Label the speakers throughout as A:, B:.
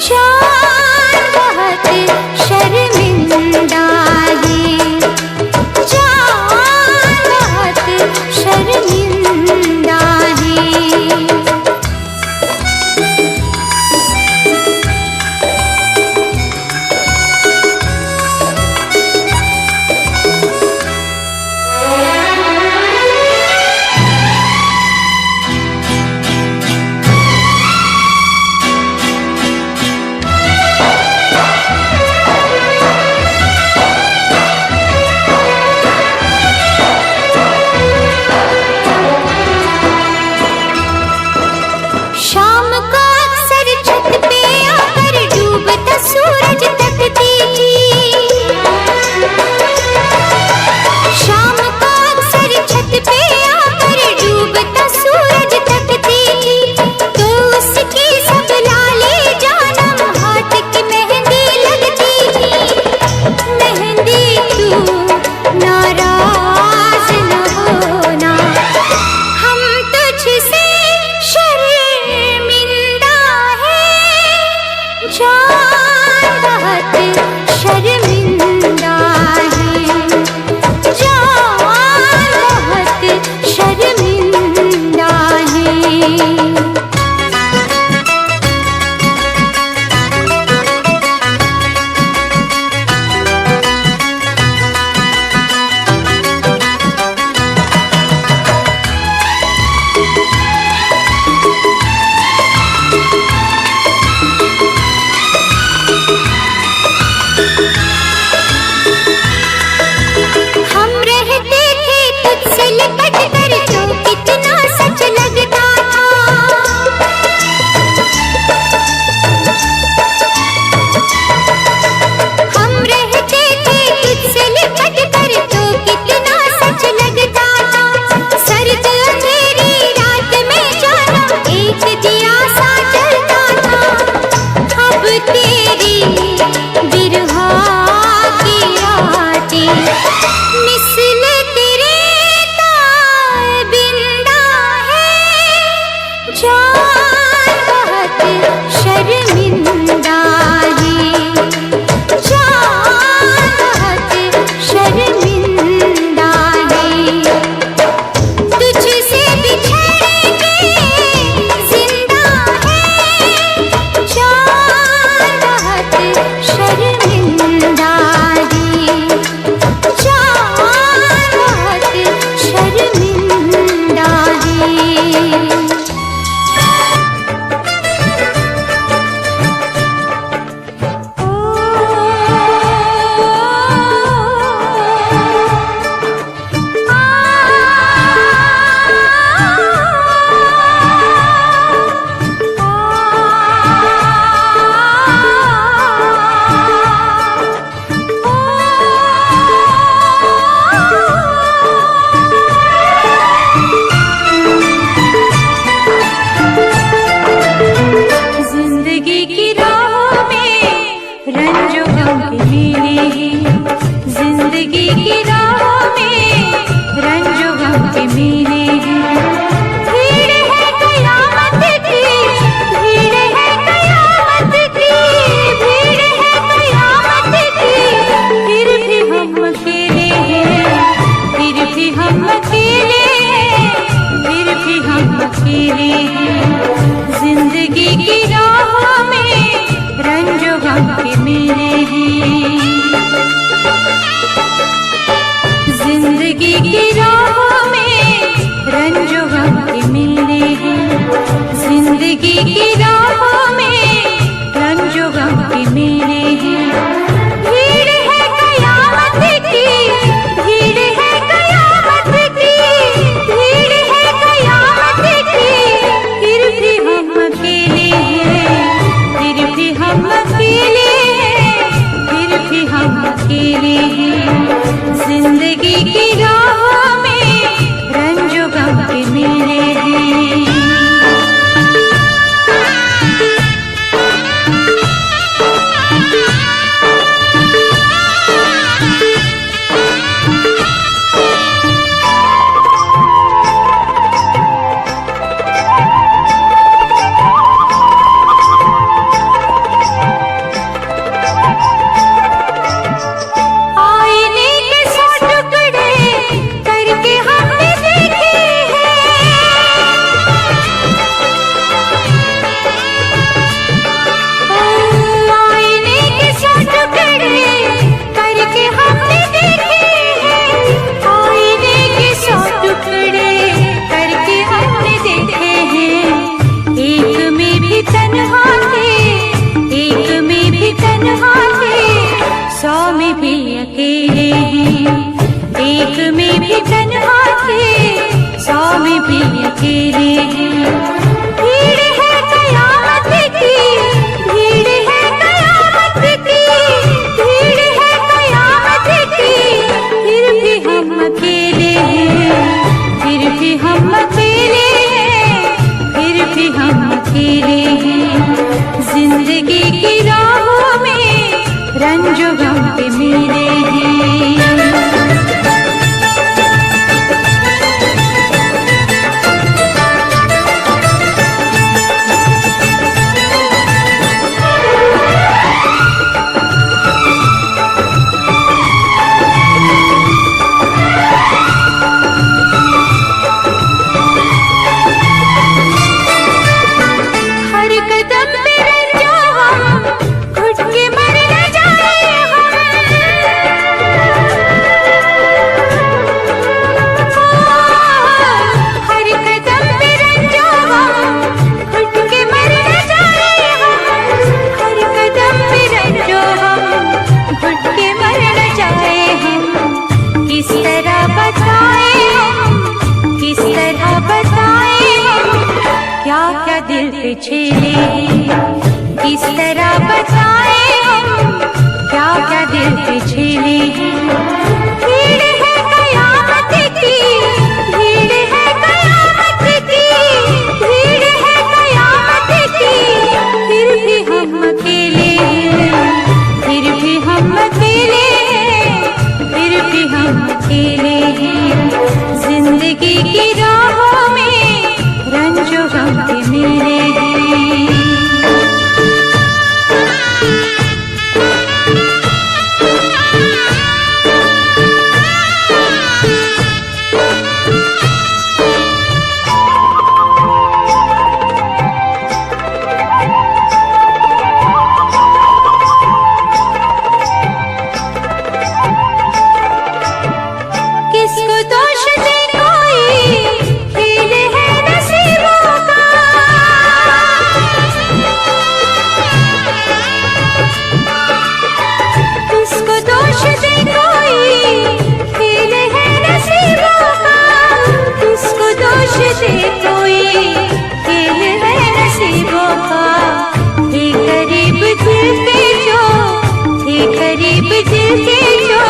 A: जान बहुत शर्मिंदा है, जान बहुत शर्मिंदा है।
B: हैं।
A: रंजो गम के मेरे हैं। दिल पे छेले किस तरह बताए हम, क्या क्या दिल पे छेले। भीड़ है कयामत की, भीड़ है कयामत की, भीड़ है कयामत की, फिर भी हम अकेले हैं, फिर भी हम अकेले हैं, फिर भी हम अकेले हैं। जिंदगी की राहों में रंजो गम के मेरे हैं। किसको दोष दे कोई, खेल है नसीबों का। किसको दोष दे कोई, खेल है नसीबों का। किसको दोष दे कोई, खेल है नसीबों का। थे करीब दिल के जो, थे करीब दिल के जो,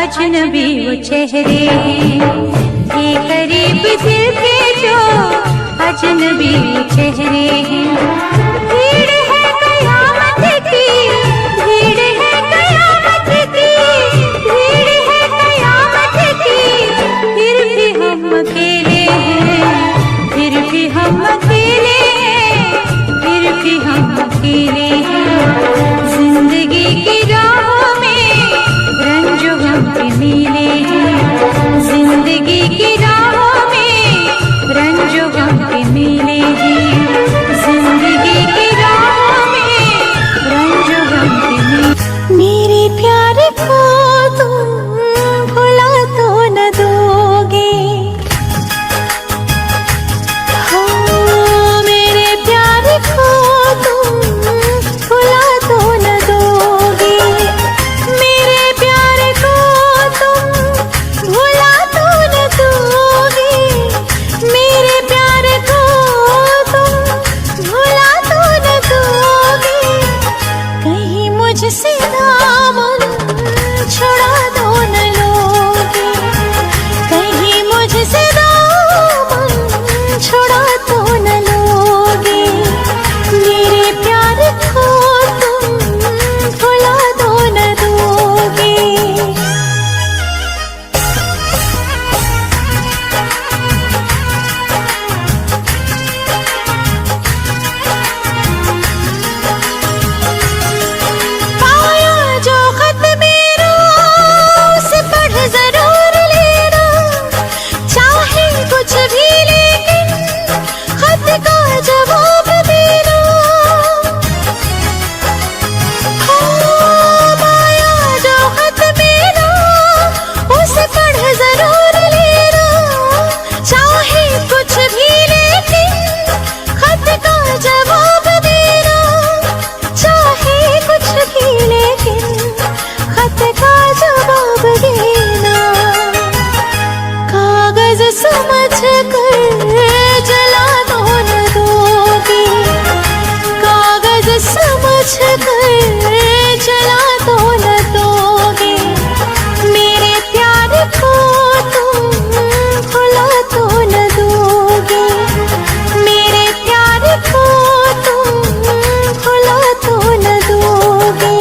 A: अजनबी वो चेहरे हैं। थे करीब दिल के जो, अजनबी वो चेहरे हैं। भीड़ है कयामत की, भीड़ है कयामत की, भीड़ है कयामत की, फिर भी हम अकेले हैं, फिर भी हम अकेले हैं, फिर भी हम अकेले हैं। जिंदगी की राहों में रंजो गम के मेले हैं। जिंदगी की राहों में रंजो गम के मेले हैं। जिंदगी की राहों में रंजो गम के मेले। मेरे प्यार को तुम भुला तो न दोगे, हो मेरे प्यार को तुम भुला तो न दोगे। मेरे प्यार को तुम भुला तो न दोगे। मेरे प्यार को तुम भुला तो न दोगे। कहीं मुझसे दामन छुड़ा तो न लोगे। कहीं मुझसे दामन छुड़ा तो न लोगे। मेरे प्यार को तुम भुला तो न दोगे। पाया जो खत मेरा उसे पढ़ जरूर लेना, चाहे कुछ भी लेकिन खत का जवाब देना। हाँ, पाया जो खत मेरा उसे पढ़ जरूर लेना, चाहे कुछ भी लेकिन खत का जवाब देना। चाहे कुछ भी लेकिन खत का जवाब देना। कागज समझ कर जला तो न दोगे। कागज समझ कर जला तो न दोगे। मेरे प्यार को तुम भुला तो न दोगे। मेरे प्यार को तुम भुला तो न दोगे।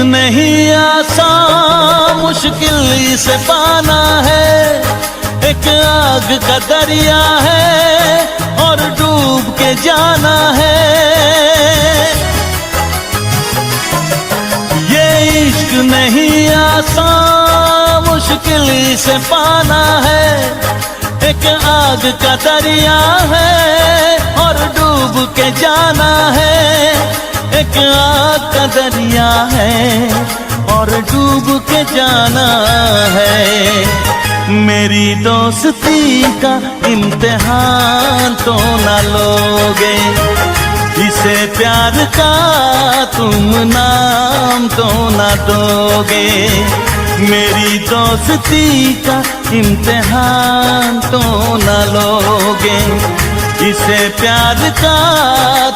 B: नहीं आसान, मुश्किल से पाना है। एक आग का दरिया है और डूब के जाना है। ये इश्क नहीं आसान, मुश्किल से पाना है। एक आग का दरिया है और डूब के जाना है। एक आग का दरिया है और डूब के जाना है। मेरी दोस्ती का इम्तिहान तो ना लोगे, इसे प्यार का तुम नाम तो ना दोगे। मेरी दोस्ती का इम्तिहान तो ना लोगे, इसे प्यार का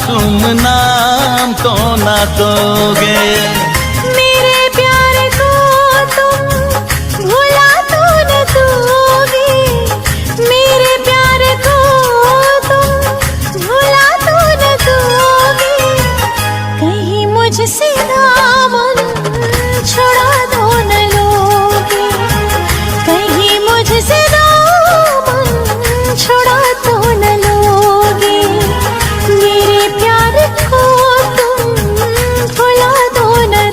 B: तुम नाम तो ना दोगे।
A: मेरे प्यार को तुम भुला तो न दोगे, मेरे प्यार को तुम भुला तो न दोगे। कहीं मुझसे दामन छुड़ा तो न लोगे, कहीं मुझसे दामन छुड़ा तो न लोगे। मेरे प्यार को तुम भुला तो न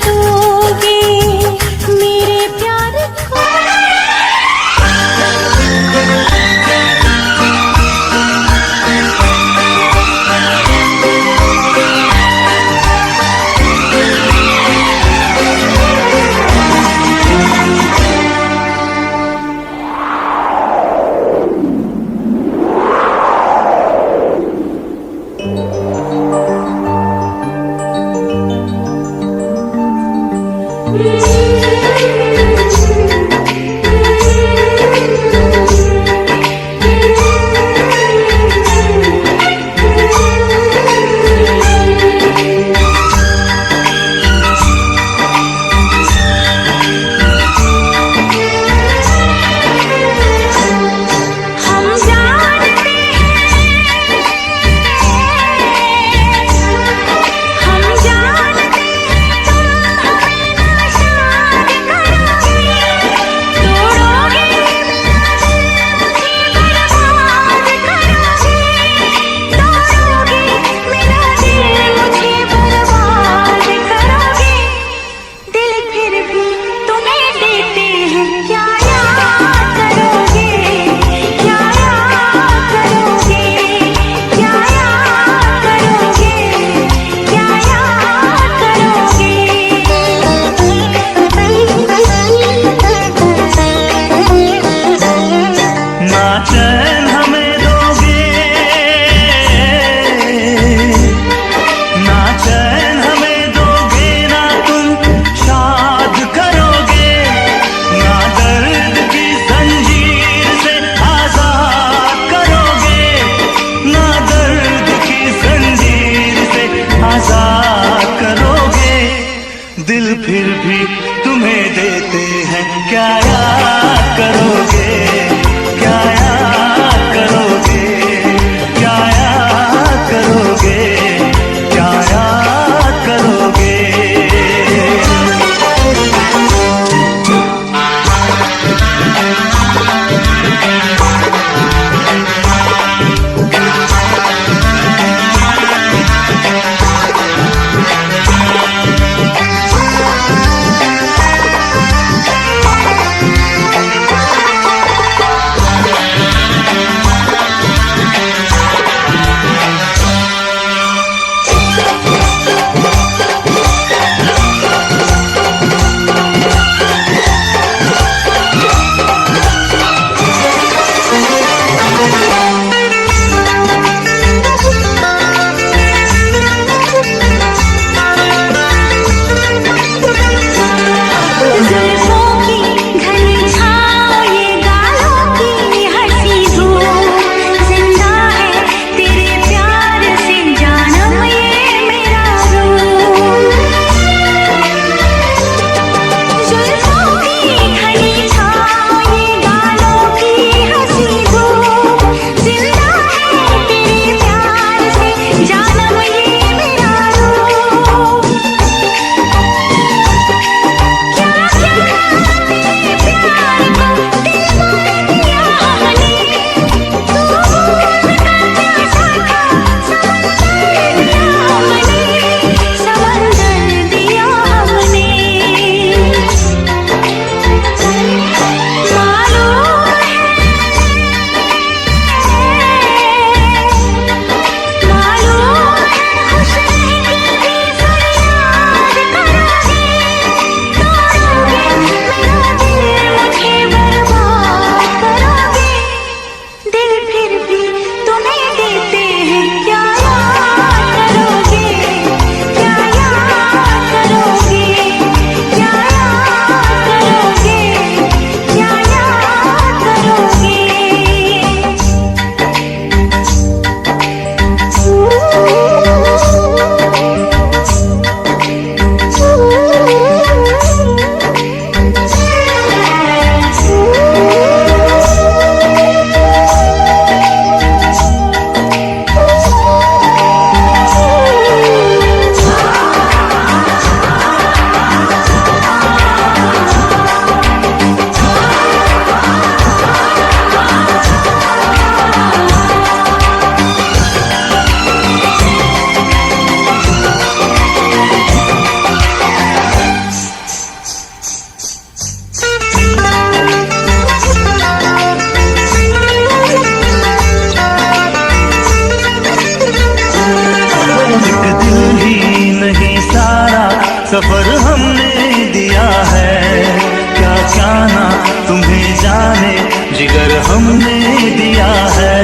B: जिगर हमने दिया है।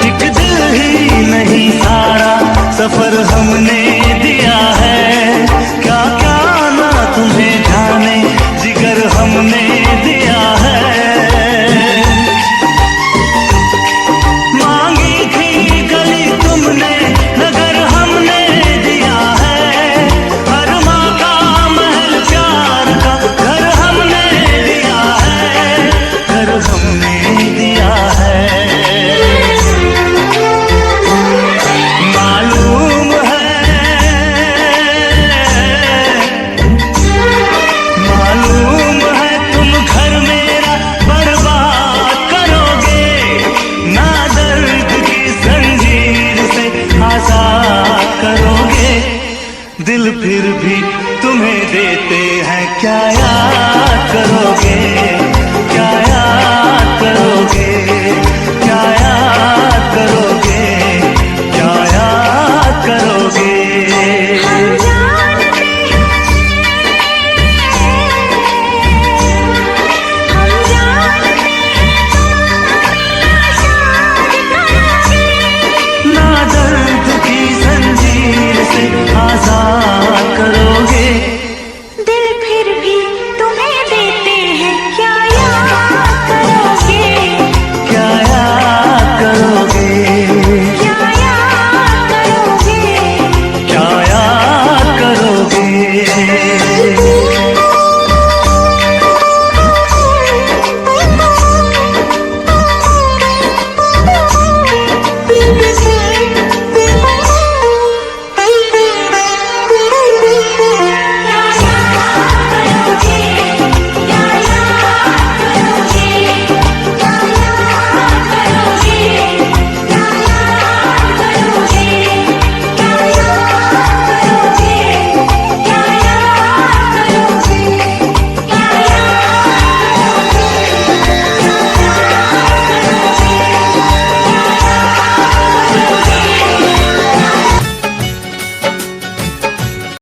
B: एक दिल ही नहीं सारा सफर हमने दिया है। क्या क्या ना तुम्हें जाने जिगर हमने दिया है। मांगी थी गली तुमने नगर हमने दिया है। हर माँ का महल प्यार का घर हमने दिया है। घर हमने दिया है। मालूम है तुम घर मेरा बर्बाद करोगे। ना दर्द की जंजीर से आजाद करोगे। दिल फिर भी तुम्हें देते हैं क्या याद करोगे।